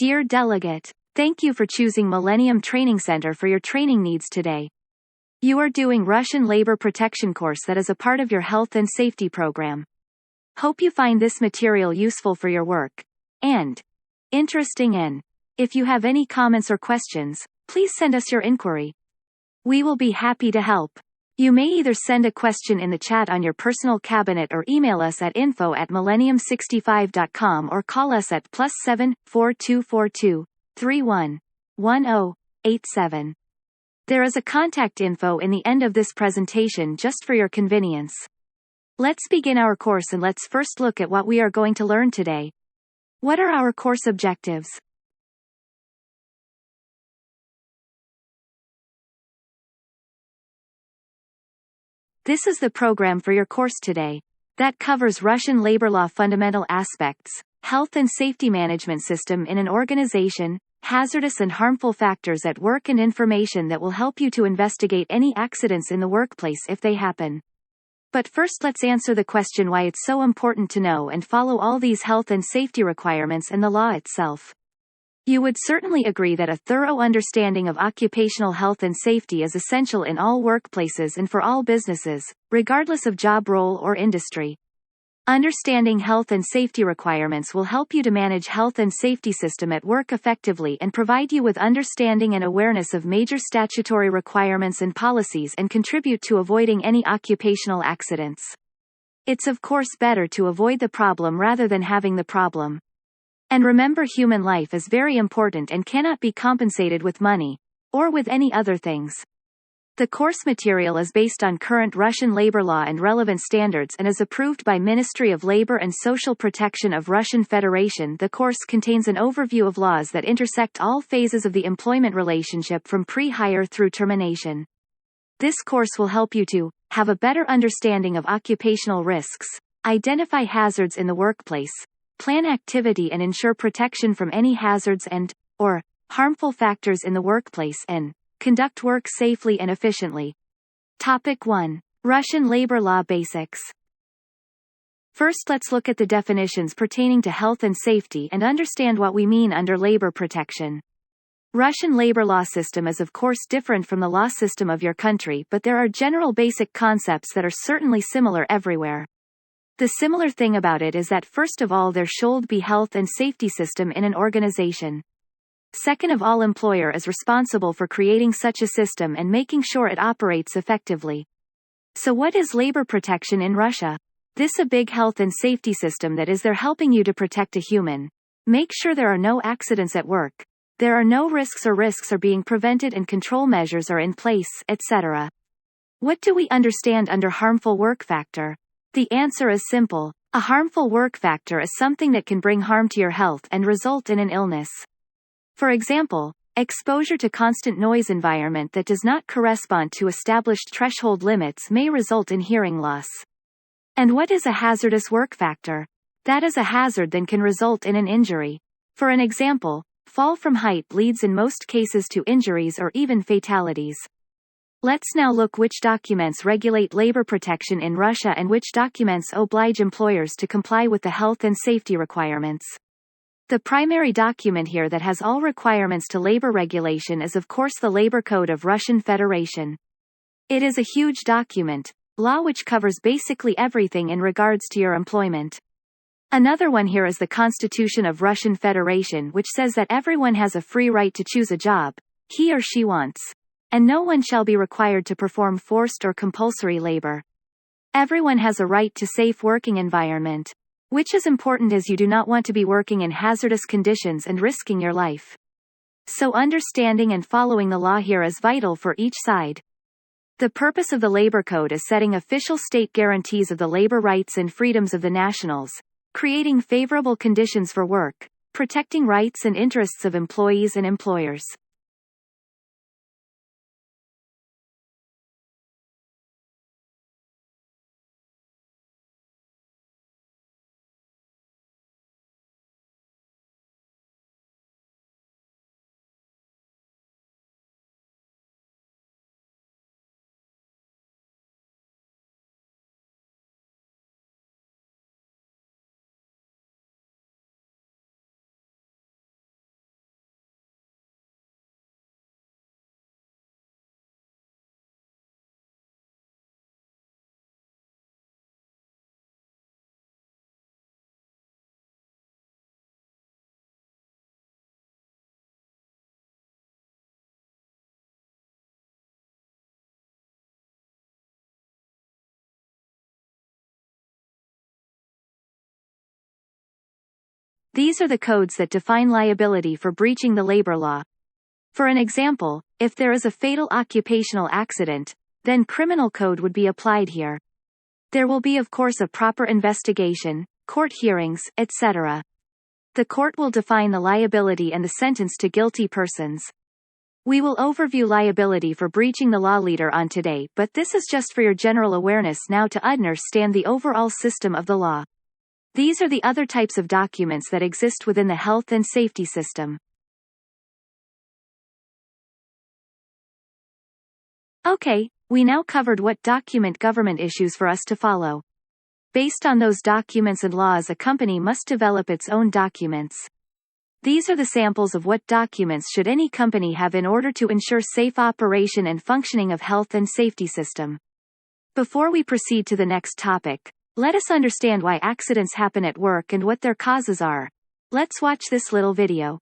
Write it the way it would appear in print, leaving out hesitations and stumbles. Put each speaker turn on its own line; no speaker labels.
Dear delegate, thank you for choosing Millennium Training Center for your training needs today. You are doing Russian labor protection course that is a part of your health and safety program. Hope you find this material useful for your work and interesting in. If you have any comments or questions, please send us your inquiry. We will be happy to help. You may either send a question in the chat on your personal cabinet or email us at info@millennium65.com or call us at +7 4242 311087. There is a contact info in the end of this presentation just for your convenience. Let's begin our course and let's first look at what we are going to learn today. What are our course objectives? This is the program for your course today. That covers Russian labor law fundamental aspects, health and safety management system in an organization, hazardous and harmful factors at work and information that will help you to investigate any accidents in the workplace if they happen. But first let's answer the question why it's so important to know and follow all these health and safety requirements and the law itself. You would certainly agree that a thorough understanding of occupational health and safety is essential in all workplaces and for all businesses, regardless of job role or industry. Understanding health and safety requirements will help you to manage health and safety system at work effectively and provide you with understanding and awareness of major statutory requirements and policies and contribute to avoiding any occupational accidents. It's of course better to avoid the problem rather than having the problem. And remember, human life is very important and cannot be compensated with money, or with any other things. The course material is based on current Russian labor law and relevant standards and is approved by Ministry of Labor and Social Protection of Russian Federation. The course contains an overview of laws that intersect all phases of the employment relationship from pre-hire through termination. This course will help you to have a better understanding of occupational risks, identify hazards in the workplace, plan activity and ensure protection from any hazards and/or harmful factors in the workplace, and conduct work safely and efficiently. Topic 1. Russian labor law basics. First, let's look at the definitions pertaining to health and safety and understand what we mean under labor protection. Russian labor law system is of course different from the law system of your country, but there are general basic concepts that are certainly similar everywhere. The similar thing about it is that first of all there should be health and safety system in an organization. Second of all, employer is responsible for creating such a system and making sure it operates effectively. So what is labor protection in Russia? This a big health and safety system that is there helping you to protect a human. Make sure there are no accidents at work. There are no risks are being prevented and control measures are in place, etc. What do we understand under harmful work factor? The answer is simple. A harmful work factor is something that can bring harm to your health and result in an illness. For example, exposure to constant noise environment that does not correspond to established threshold limits may result in hearing loss. And what is a hazardous work factor? That is a hazard that can result in an injury. For an example, fall from height leads in most cases to injuries or even fatalities. Let's now look which documents regulate labor protection in Russia and which documents oblige employers to comply with the health and safety requirements. The primary document here that has all requirements to labor regulation is of course the Labor Code of Russian Federation. It is a huge document, law which covers basically everything in regards to your employment. Another one here is the Constitution of Russian Federation, which says that everyone has a free right to choose a job he or she wants, and no one shall be required to perform forced or compulsory labor. Everyone has a right to safe working environment, which is important as you do not want to be working in hazardous conditions and risking your life. So understanding and following the law here is vital for each side. The purpose of the Labor Code is setting official state guarantees of the labor rights and freedoms of the nationals, creating favorable conditions for work, protecting rights and interests of employees and employers. These are the codes that define liability for breaching the labor law. For an example, if there is a fatal occupational accident, then criminal code would be applied here. There will be of course a proper investigation, court hearings, etc. The court will define the liability and the sentence to guilty persons. We will overview liability for breaching the law later on today, but this is just for your general awareness now to understand the overall system of the law. These are the other types of documents that exist within the health and safety system. Okay, we now covered what document government issues for us to follow. Based on those documents and laws, a company must develop its own documents. These are the samples of what documents should any company have in order to ensure safe operation and functioning of health and safety system. Before we proceed to the next topic, let us understand why accidents happen at work and what their causes are. Let's watch this little video.